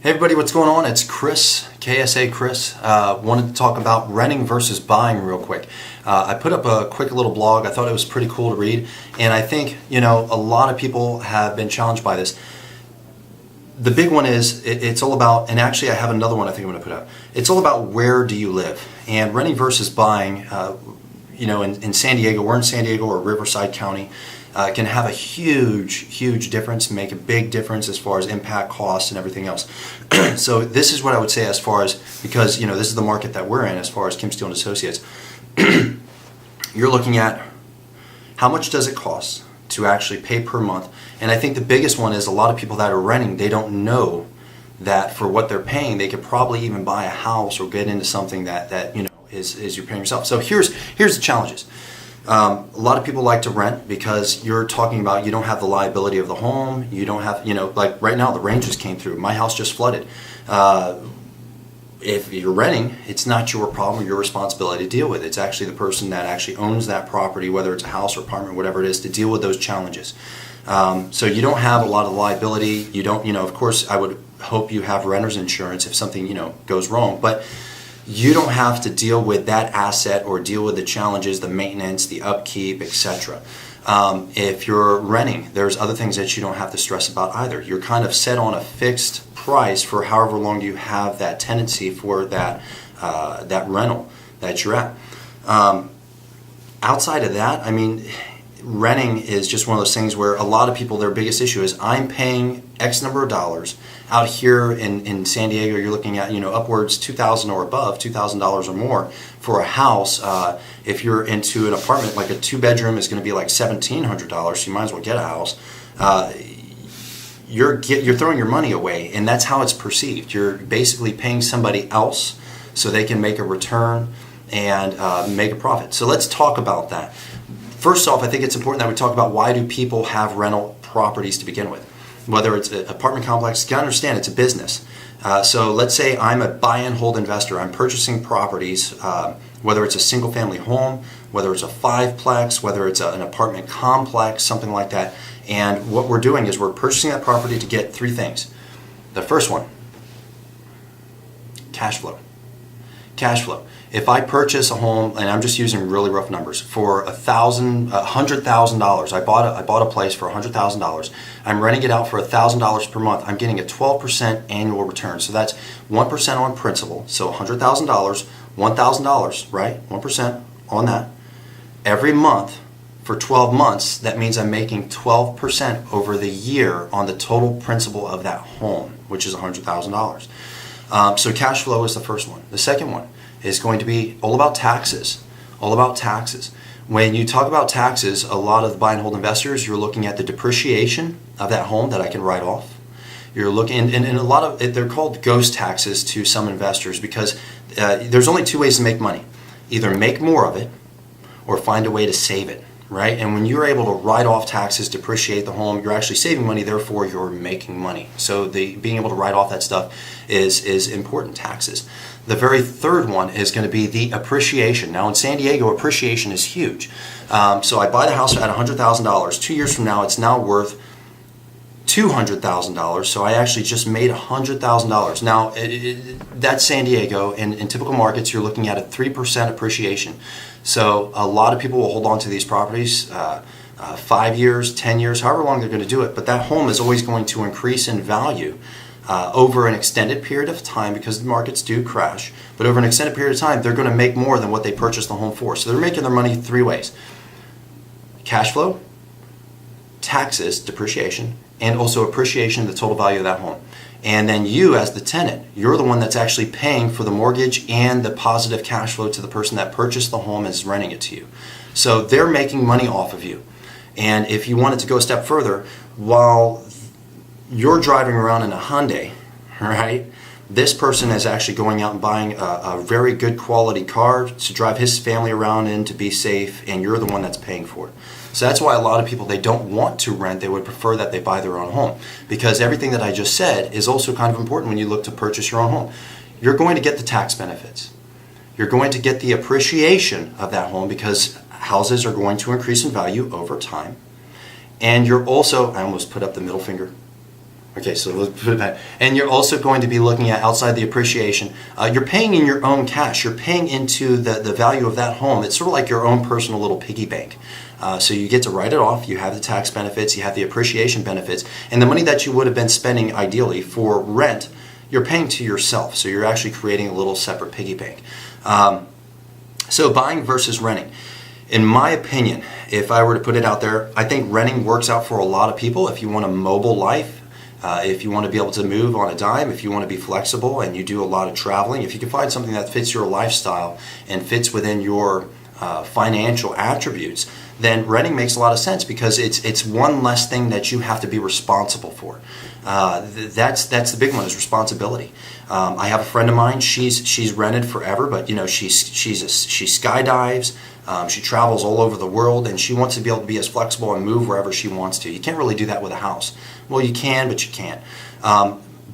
Hey everybody, what's going on? It's Chris, KSA Kris. Wanted to talk about renting versus buying real quick. I put up a quick little blog. I thought it was pretty cool to read, and I think, a lot of people have been challenged by this. The big one is, it's all about, and actually I have another one I think I'm going to put up. It's all about where do you live? And renting versus buying, in San Diego, we're in San Diego or Riverside County, can have a huge difference, make a big difference as far as impact, cost, and everything else. So this is what I would say as far as, because this is the market that we're in as far as Kim Steele and Associates. You're looking at how much does it cost to actually pay per month, and I think the biggest one is a lot of people that are renting, they don't know that for what they're paying, they could probably even buy a house or get into something that is you're paying yourself. So here's the challenges. A lot of people like to rent because you're talking about you don't have the liability of the home, you don't have, like right now the rain just came through, my house just flooded. If you're renting, it's not your problem or your responsibility to deal with it. It's actually the person that actually owns that property, whether it's a house or apartment, whatever it is, to deal with those challenges. So you don't have a lot of liability, you don't, of course I would hope you have renter's insurance if something, goes wrong, but you don't have to deal with that asset or deal with the challenges, the maintenance, the upkeep, etc. If you're renting, there's other things that you don't have to stress about either. You're kind of set on a fixed price for however long you have that tenancy for that rental that you're at. Outside of that, renting is just one of those things where a lot of people, their biggest issue is I'm paying X number of dollars. Out here in San Diego, you're looking at upwards $2,000 or above, $2,000 or more for a house. If you're into an apartment, like a 2-bedroom is going to be like $1,700, so you might as well get a house. You're throwing your money away, and that's how it's perceived. You're basically paying somebody else so they can make a return and make a profit. So let's talk about that. First off, I think it's important that we talk about why do people have rental properties to begin with. Whether it's an apartment complex, you gotta understand it's a business. So let's say I'm a buy and hold investor. I'm purchasing properties, whether it's a single family home, whether it's a 5-plex, whether it's an apartment complex, something like that. And what we're doing is we're purchasing that property to get 3 things. The first one, cash flow. Cash flow. If I purchase a home, and I'm just using really rough numbers, for $100,000, I bought a place for $100,000. I'm renting it out for $1,000 per month. I'm getting a 12% annual return. So that's 1% on principal. So $100,000, $1,000, right? 1% on that. Every month for 12 months, that means I'm making 12% over the year on the total principal of that home, which is $100,000. So cash flow is the first one. The second one is going to be all about taxes. All about taxes. When you talk about taxes, a lot of the buy and hold investors, you're looking at the depreciation of that home that I can write off. You're looking, and a lot of they're called ghost taxes to some investors because there's only 2 ways to make money: either make more of it or find a way to save it. Right? And when you're able to write off taxes, depreciate the home, you're actually saving money, therefore you're making money. So being able to write off that stuff is important, taxes. The very third one is going to be the appreciation. Now in San Diego, appreciation is huge. So I buy the house at $100,000. 2 years from now, it's now worth $200,000. So I actually just made $100,000. Now that's San Diego. In typical markets, you're looking at a 3% appreciation. So a lot of people will hold on to these properties 5 years, 10 years, however long they're going to do it. But that home is always going to increase in value over an extended period of time because the markets do crash. But over an extended period of time, they're going to make more than what they purchased the home for. So they're making their money 3 ways: cash flow, taxes, depreciation, and also appreciation of the total value of that home. And then you as the tenant, you're the one that's actually paying for the mortgage and the positive cash flow to the person that purchased the home and is renting it to you. So they're making money off of you. And if you wanted to go a step further, while you're driving around in a Hyundai, right, this person is actually going out and buying a very good quality car to drive his family around in to be safe, and you're the one that's paying for it. So that's why a lot of people, they don't want to rent, they would prefer that they buy their own home. Because everything that I just said is also kind of important when you look to purchase your own home. You're going to get the tax benefits. You're going to get the appreciation of that home because houses are going to increase in value over time. And you're also, I almost put up the middle finger. Okay, so let's put it back. And you're also going to be looking at outside the appreciation. You're paying in your own cash. You're paying into the value of that home. It's sort of like your own personal little piggy bank. So you get to write it off. You have the tax benefits. You have the appreciation benefits. And the money that you would have been spending ideally for rent, you're paying to yourself. So you're actually creating a little separate piggy bank. So buying versus renting. In my opinion, if I were to put it out there, I think renting works out for a lot of people. If you want a mobile life, if you want to be able to move on a dime, if you want to be flexible and you do a lot of traveling, if you can find something that fits your lifestyle and fits within your financial attributes, then renting makes a lot of sense because it's one less thing that you have to be responsible for. That's the big one, is responsibility. I have a friend of mine. She's rented forever, but she skydives. She travels all over the world, and she wants to be able to be as flexible and move wherever she wants to. You can't really do that with a house. Well, you can, but you can't.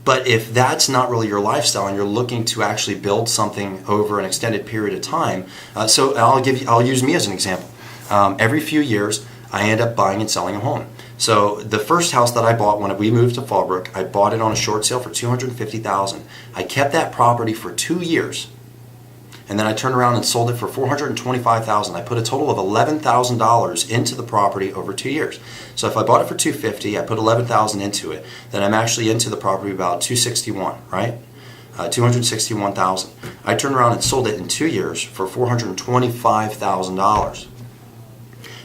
But if that's not really your lifestyle and you're looking to actually build something over an extended period of time, so I'll use me as an example. Every few years, I end up buying and selling a home. So the first house that I bought when we moved to Fallbrook, I bought it on a short sale for $250,000. I kept that property for 2 years, and then I turned around and sold it for $425,000. I put a total of $11,000 into the property over 2 years. So if I bought it for $250,000, I put $11,000 into it, then I'm actually into the property about $261,000, right? $261,000. I turned around and sold it in 2 years for $425,000.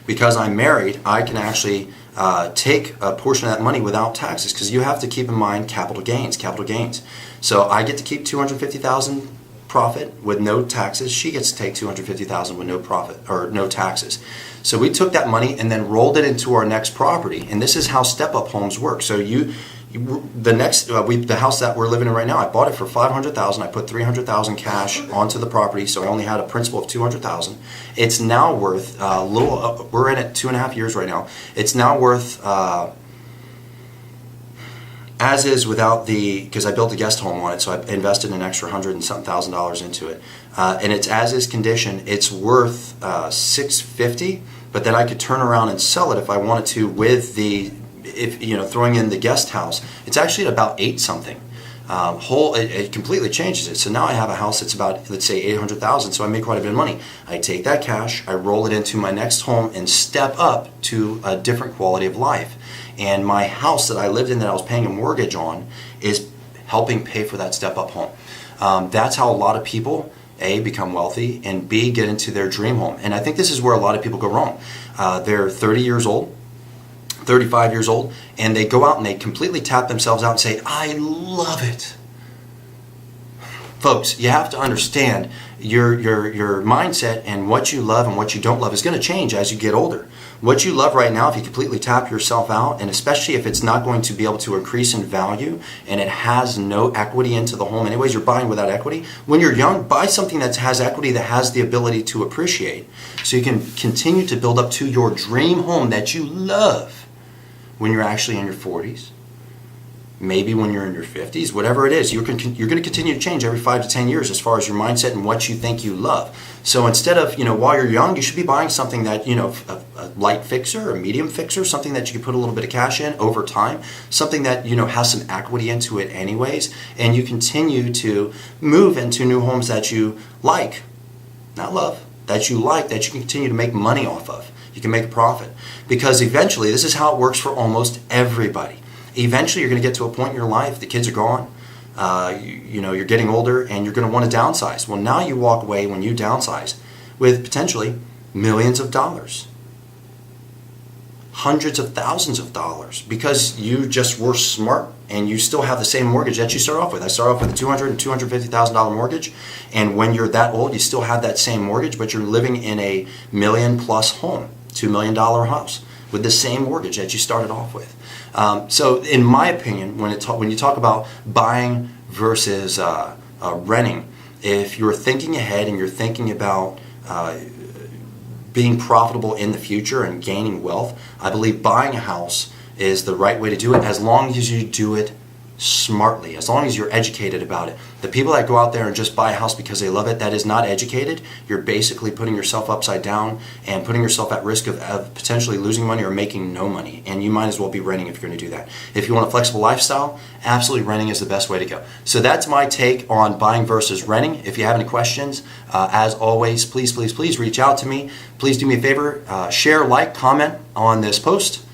Because I'm married, I can actually take a portion of that money without taxes, because you have to keep in mind capital gains. So I get to keep $250,000 profit with no taxes. She gets to take $250,000 with no profit or no taxes. So we took that money and then rolled it into our next property, and this is how step-up homes work. So the house that we're living in right now, I bought it for $500,000. I put $300,000 cash onto the property, so I only had a principal of $200,000. It's now worth we're in it 2.5 years right now. It's now worth as is without because I built a guest home on it, so I invested an extra $100 and something thousand into it, and it's as is condition. It's worth $650, but then I could turn around and sell it if I wanted to with throwing in the guest house. It's actually at about 8 something. It completely changes it. So now I have a house that's about, let's say, $800,000. So I make quite a bit of money. I take that cash, I roll it into my next home, and step up to a different quality of life. And my house that I lived in that I was paying a mortgage on is helping pay for that step up home. That's how a lot of people, A, become wealthy, and B, get into their dream home. And I think this is where a lot of people go wrong. They're 30 years old, 35 years old, and they go out and they completely tap themselves out and say, I love it. Folks, you have to understand your mindset and what you love and what you don't love is going to change as you get older. What you love right now, if you completely tap yourself out, and especially if it's not going to be able to increase in value and it has no equity into the home anyways, you're buying without equity. When you're young, buy something that has equity, that has the ability to appreciate, so you can continue to build up to your dream home that you love when you're actually in your 40s. Maybe when you're in your 50s, whatever it is, you're going to continue to change every 5 to 10 years as far as your mindset and what you think you love. So instead of, while you're young, you should be buying something that, a light fixer, a medium fixer, something that you can put a little bit of cash in over time, something that, has some equity into it anyways, and you continue to move into new homes that you like, not love, that you like, that you can continue to make money off of. You can make a profit. Because eventually, this is how it works for almost everybody. Eventually, you're going to get to a point in your life, the kids are gone, you're getting older, and you're going to want to downsize. Well, now you walk away when you downsize with potentially millions of dollars, hundreds of thousands of dollars, because you just were smart and you still have the same mortgage that you start off with. I started off with a $200,000 and $250,000 mortgage, and when you're that old, you still have that same mortgage, but you're living in a $1 million+ home, $2 million house with the same mortgage that you started off with. So in my opinion, when you talk about buying versus renting, if you're thinking ahead and you're thinking about being profitable in the future and gaining wealth, I believe buying a house is the right way to do it, as long as you do it smartly, as long as you're educated about it. The people that go out there and just buy a house because they love it, that is not educated. You're basically putting yourself upside down and putting yourself at risk of potentially losing money or making no money. And you might as well be renting if you're going to do that. If you want a flexible lifestyle, absolutely renting is the best way to go. So that's my take on buying versus renting. If you have any questions, as always, please reach out to me. Please do me a favor, share, like, comment on this post.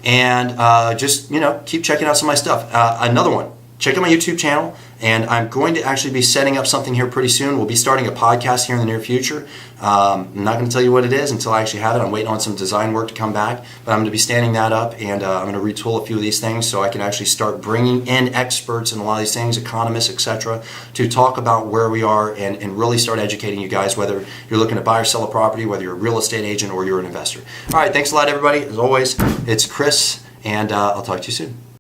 And just, keep checking out some of my stuff. Another one, check out my YouTube channel. And I'm going to actually be setting up something here pretty soon. We'll be starting a podcast here in the near future. I'm not going to tell you what it is until I actually have it. I'm waiting on some design work to come back. But I'm going to be standing that up, and I'm going to retool a few of these things so I can actually start bringing in experts in a lot of these things, economists, etc., to talk about where we are and really start educating you guys, whether you're looking to buy or sell a property, whether you're a real estate agent or you're an investor. All right, thanks a lot, everybody. As always, it's Chris, and I'll talk to you soon.